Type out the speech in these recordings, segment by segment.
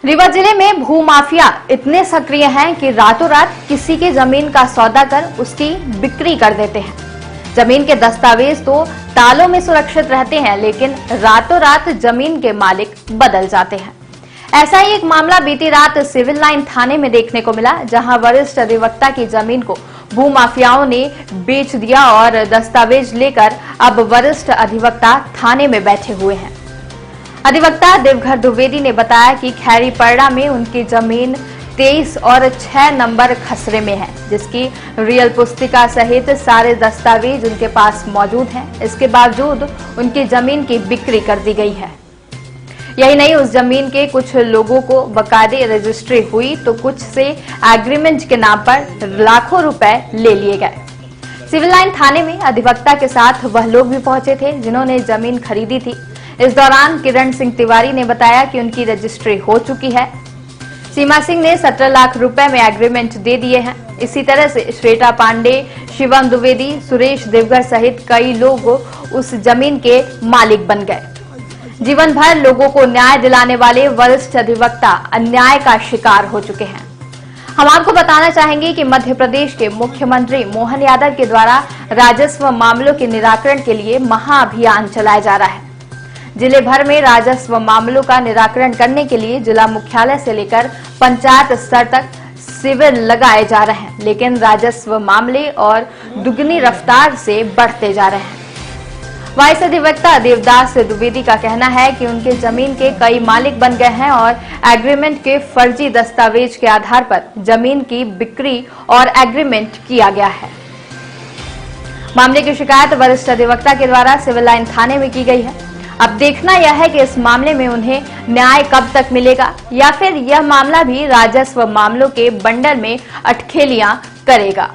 रीवा जिले में भूमाफिया इतने सक्रिय हैं कि रातों रात किसी की जमीन का सौदा कर उसकी बिक्री कर देते हैं। जमीन के दस्तावेज तो तालों में सुरक्षित रहते हैं, लेकिन रातों रात जमीन के मालिक बदल जाते हैं। ऐसा ही एक मामला बीती रात सिविल लाइन थाने में देखने को मिला, जहां वरिष्ठ अधिवक्ता की जमीन को भूमाफियाओं ने बेच दिया और दस्तावेज लेकर अब वरिष्ठ अधिवक्ता थाने में बैठे हुए हैं। अधिवक्ता देवघर द्विवेदी ने बताया कि खैरीपरड़ा में उनकी जमीन 23 और 6 नंबर खसरे में है, जिसकी रियल पुस्तिका सहित सारे दस्तावेज उनके पास मौजूद हैं। इसके बावजूद उनकी जमीन की बिक्री कर दी गई है। यही नहीं, उस जमीन के कुछ लोगों को बकायदे रजिस्ट्री हुई तो कुछ से एग्रीमेंट के नाम पर लाखों रुपए ले लिए गए। सिविल लाइन थाने में अधिवक्ता के साथ वह लोग भी पहुंचे थे जिन्होंने जमीन खरीदी थी। इस दौरान किरण सिंह तिवारी ने बताया कि उनकी रजिस्ट्री हो चुकी है। सीमा सिंह ने 17 लाख रुपए में एग्रीमेंट दे दिए हैं। इसी तरह से श्वेता पांडे, शिवम द्विवेदी, सुरेश देवगर सहित कई लोग उस जमीन के मालिक बन गए। जीवन भर लोगों को न्याय दिलाने वाले वरिष्ठ अधिवक्ता अन्याय का शिकार हो चुके हैं। हम आपको बताना चाहेंगे कि मध्य प्रदेश के मुख्यमंत्री मोहन यादव के द्वारा राजस्व मामलों के निराकरण के लिए महाअभियान चलाया जा रहा है। जिले भर में राजस्व मामलों का निराकरण करने के लिए जिला मुख्यालय से लेकर पंचायत स्तर तक शिविर लगाए जा रहे हैं, लेकिन राजस्व मामले और दुगनी रफ्तार से बढ़ते जा रहे हैं। वाइस अधिवक्ता देवदास द्विवेदी का कहना है कि उनके जमीन के कई मालिक बन गए हैं और एग्रीमेंट के फर्जी दस्तावेज के आधार पर जमीन की बिक्री और एग्रीमेंट किया गया है। मामले की शिकायत वरिष्ठ अधिवक्ता के द्वारा सिविल लाइन थाने में की गई है। अब देखना यह है कि इस मामले में उन्हें न्याय कब तक मिलेगा, या फिर यह मामला भी राजस्व मामलों के बंडल में अटखेलियां करेगा।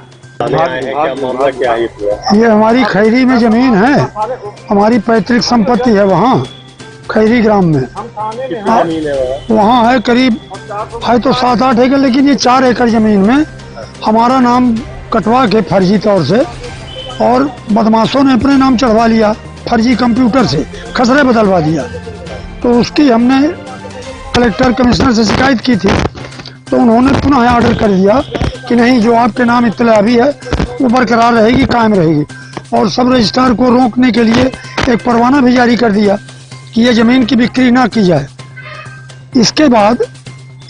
ये हमारी खैरी में जमीन है, हमारी पैतृक संपत्ति है। वहाँ खैरी ग्राम में वहाँ है करीब है तो 7-8 एकड़, लेकिन ये 4 एकड़ जमीन में हमारा नाम कटवा के फर्जी तौर से, और बदमाशों ने अपने नाम चढ़वा लिया फर्जी कंप्यूटर से, खसरे बदलवा दिया। तो उसकी हमने कलेक्टर कमिश्नर से शिकायत की थी, तो उन्होंने पुनः ऑर्डर कर दिया कि नहीं, जो आपके नाम इत्तला भी है वो बरकरार रहेगी, कायम रहेगी। और सब रजिस्ट्रार को रोकने के लिए एक परवाना भी जारी कर दिया कि ये जमीन की बिक्री ना की जाए। इसके बाद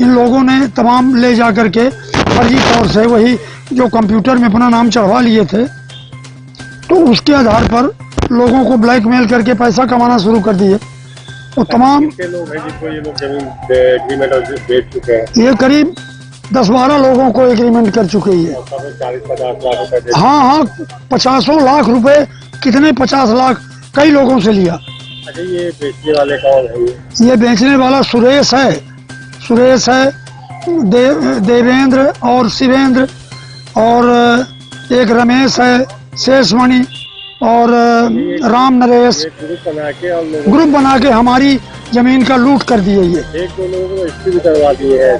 इन लोगों ने तमाम ले जा करके फर्जी तौर से वही जो कंप्यूटर में अपना नाम चढ़वा लिए थे, तो उसके आधार पर लोगों को ब्लैकमेल करके पैसा कमाना शुरू कर दिए। तो तमाम लोग हैं जिनको ये लोग जमीन एग्रीमेंट बेच चुके हैं। ये करीब 10-12 लोगों को एग्रीमेंट कर चुके हैं। 40-50 लाख रुपए। हाँ, 50 लाख रुपए, कितने 50 लाख कई लोगों से लिया। अच्छा, ये बेचने वाले कौन है? ये बेचने वाला सुरेश है, देवेंद्र और शिवेंद्र, और एक रमेश है, शेषमणि और राम नरेश। ग्रुप बना के हमारी जमीन का लूट कर दिए। ये एक दो लोगों को रजिस्ट्री भी करवा दी है।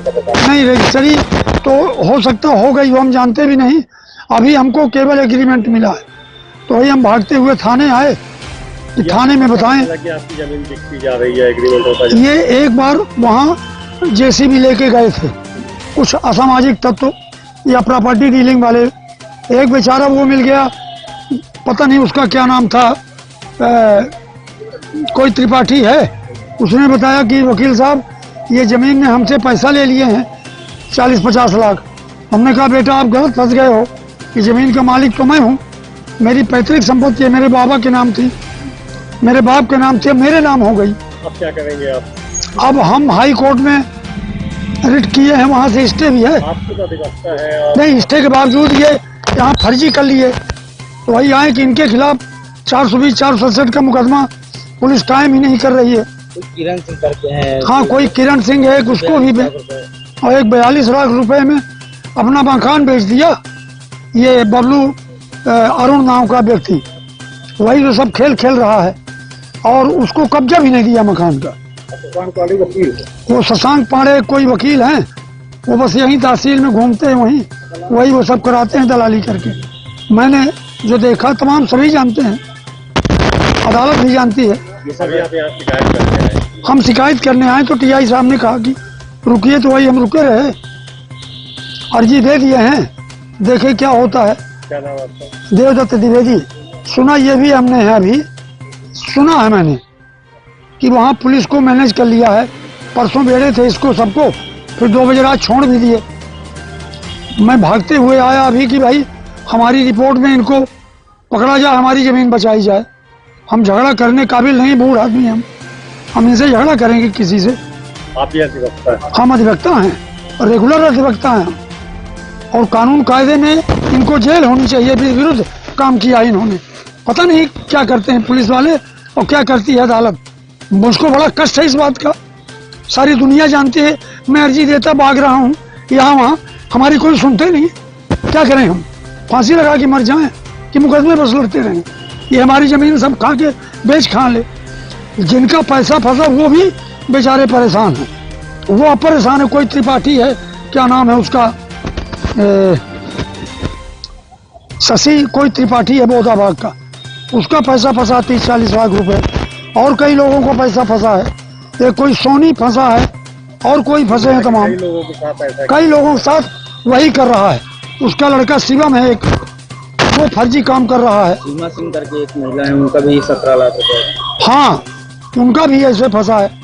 नहीं, रजिस्ट्री तो हो सकता हो गई, वो हम जानते भी नहीं। अभी हमको केवल एग्रीमेंट मिला है, तो वही हम भागते हुए थाने आए कि थाने में बताएं। आपकी जमीन बिकती जा रही है, एग्रीमेंट होता है। ये एक बार वहाँ जेसीबी लेके गए थे कुछ असामाजिक तत्व या प्रॉपर्टी डीलिंग वाले। एक बेचारा वो मिल गया, पता नहीं उसका क्या नाम था, कोई त्रिपाठी है। उसने बताया कि वकील साहब, ये जमीन ने हमसे पैसा ले लिए हैं 40-50 लाख। हमने कहा, बेटा आप गलत फंस गए हो, कि जमीन का मालिक तो मैं हूँ, मेरी पैतृक संपत्ति है, मेरे बाबा के नाम थी, मेरे बाप के नाम थी, मेरे नाम हो गई। अब क्या करेंगे आप? अब हम हाई कोर्ट में रिट किए हैं, वहाँ से स्टे भी है। नहीं, स्टे के बावजूद ये यहाँ फर्जी कर लिए, तो वही आए कि इनके खिलाफ 420-467 का मुकदमा पुलिस टाइम ही नहीं कर रही है। किरण सिंह करके हैं। हाँ, कोई किरण सिंह है, उसको भी और एक 42 लाख रुपए में अपना मकान बेच दिया। ये बबलू अरुण नाम का व्यक्ति, वही जो सब खेल खेल रहा है, और उसको कब्जा भी नहीं दिया मकान का। वो शशांक पांडे कोई वकील हैं, वो बस यहीं तहसील में घूमते हैं, वही वो सब कराते हैं दलाली करके। मैंने जो देखा तमाम सभी जानते हैं, अदालत भी जानती है। ये सभी आप यहाँ शिकायत करने आए? हम शिकायत करने आए तो टीआई साहब ने कहा कि रुकिए तो वही हम रुके रहे, अर्जी दे दिए हैं, देखे क्या होता है। क्या नाम है आपका? देवदत्त द्विवेदी। सुना ये भी हमने है, अभी सुना है मैंने कि वहाँ पुलिस को मैनेज कर लिया है, परसों बेड़े थे इसको सबको, फिर 2 बजे रात छोड़ भी दिए। मैं भागते हुए आया अभी कि भाई हमारी रिपोर्ट में इनको पकड़ा जाए, हमारी जमीन बचाई जाए। हम झगड़ा करने काबिल नहीं, बूढ़ आदमी हम इनसे झगड़ा करेंगे किसी से? आप ही अधिवक्ता हैं? हम अधिवक्ता हैं और रेगुलर अधिवक्ता हैं, और कानून कायदे में इनको जेल होनी चाहिए, विरुद्ध काम किया इन्होंने। पता नहीं क्या करते हैं पुलिस वाले और क्या करती है अदालत। मुझको बड़ा कष्ट है इस बात का, सारी दुनिया जानती है मैं अर्जी देता भाग रहा हूँ यहाँ वहाँ, हमारी कोई सुनते नहीं। क्या करें हम? फांसी लगा के मर जाएं कि मुकदमे बस लड़ते रहें? ये हमारी जमीन सब खा के बेच खा ले। जिनका पैसा फंसा वो भी बेचारे परेशान हैं, वो अब परेशान है। कोई त्रिपाठी है, क्या नाम है उसका, शशि कोई त्रिपाठी है बोधाबाग का, उसका पैसा फंसा 30-40 लाख रुपए, और कई लोगों को पैसा फंसा है। एक कोई सोनी फंसा है और कोई फंसे हैं तमाम। कई लोगों के साथ ऐसा कई लोगों के साथ वही कर रहा है। उसका लड़का शिवम है एक, वो फर्जी काम कर रहा है। सीमा सिंह करके एक महिला है, उनका भी 17 लाख रुपए। हाँ, उनका भी ऐसे फंसा है।